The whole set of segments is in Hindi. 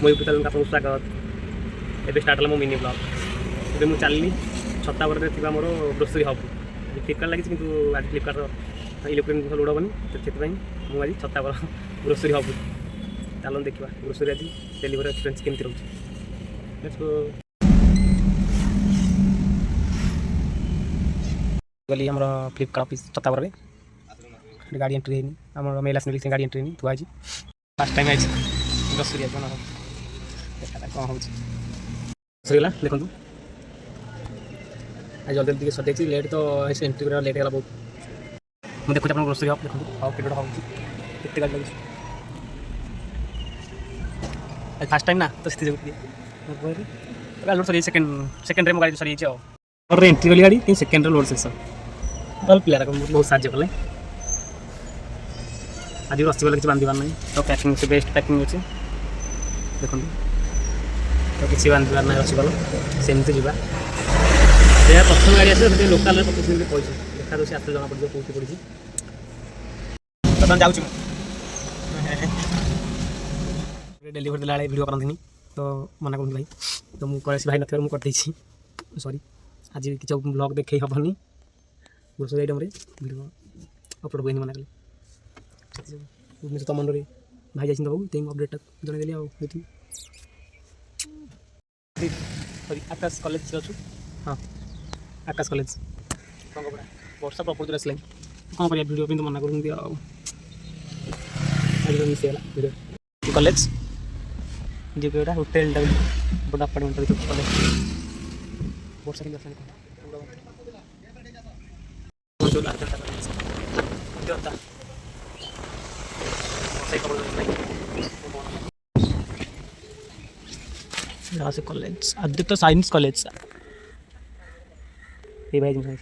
ମୋ ୟୁଟ୍ୟୁବ୍ ଚ୍ୟାନେଲ୍କୁ ଆପଣଙ୍କୁ ସ୍ୱାଗତ। ଏବେ ଷ୍ଟାର୍ଟ ହେଲା ମୋ ମିନି ବ୍ଲଗ୍। ଏବେ ମୁଁ ଚାଲିଲି ଛତାବରରେ ଥିବା ମୋର ଗ୍ରୋସରୀ ହବ୍। ଆଜି ଫ୍ଲିପକାର୍ଟ ଲାଗିଛି କିନ୍ତୁ ଆଜି ଫ୍ଲିପକାର୍ଟର ଇଲେକ୍ଟ୍ରୋନିକ୍ ଜିନିଷ ଲୋଡ଼ ହେବନି, ସେଥିପାଇଁ ମୁଁ ଆଜି ଛତାବର ଗ୍ରୋସରୀ ହବ୍। ଚାଲନ୍ତୁ ଦେଖିବା ଗ୍ରୋସରୀ ଆଜି ଡେଲିଭରି ଏକ୍ସପିରିଏନ୍ସ କେମିତି ରହୁଛି। Let's go. गली आम फ्लिपकार्ट ऑफिस छतावर गाड़ी एंट्री है आम मेल आस गाड़ी एंट्री है थुआ फास्ट टाइम आई ग्रोसरी देखा कौन हो सरीगला देखो आज जल्दी जल्दी सजाई लेट तो एंट्री कर लेट है बहुत। मुझे देखुच आप ग्रोसरी हब देखो हाँ केटे गाड़ी लगे फास्ट टाइम ना तो से लोड सर सेकेंड मो गाड़ी सरी और एंट्री वाली गाड़ी तीन सेकेंड लोड शेष भल पिला बहुत साहय कले। आज रसी वाला किसी बांधार ना तो पैकिंग से बेस्ट पैकिंग अच्छे देखो तो किसी बांधार ना रसी वाला सेमती जावा प्रथम गाड़ी आस लोकाल पैसा देखा दूसरी आस जना पड़े कौटी पड़ी बर्तमान जाऊँ डेलीवरी देला वीडियो करती तो मना कर भाई तो मुझे भाई ना मुझे सॉरी आज किसी ब्लॉग देखे हेनी ग्रोसरी आइटम वीडियो अपलोड हुए मना कले भुवनेश्वर तमंडे भाई जाइए बाबू तेम अपडेट जनईदेली सॉरी आकाश कॉलेज अच्छु हाँ आकाश कॉलेज रंगपड़ा वर्षा प्रपोज आस कौन कर वीडियो तो मना कर मिसगला वीडियो कॉलेज जी होटेल बड़ा अपार्टमेंट कॉलेज वर्षा के कॉलेज आदित्य साइंस कॉलेज ये भाई कॉलेज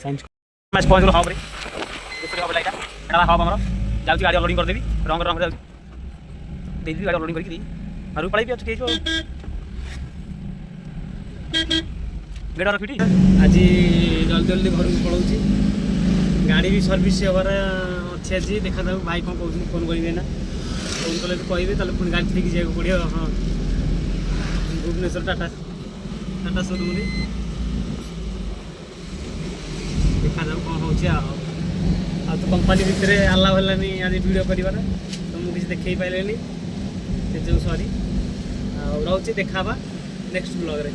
साइंस मैच पहुंच गलो हब रे दूसरी हब लाइटा एटा हब हमर जाउची गाड़ी लोडिंग कर देबी रंग रंग जाउची देबी गाड़ी लोडिंग करके आरु पळाई भी अछि जो गेडर फिटी आज जल्दी जल्दी घर को पलाऊँ गाड़ी भी सर्विस हबार अच्छे आज देखा जाऊ भाई कौन कहते फोन करेंगे ना फोन कले कहे तो पुणी गाड़ी थी जाए पड़ो हाँ भुवनेश्वर टाटा टाटा शोरूम देखा जाऊ कौन हो तो कंपानी भितर आलाव है आज वीडियो कर तो मुझे देखे पारे से जो सॉरी रोचे देखा नेक्स्ट ब्लॉग रे।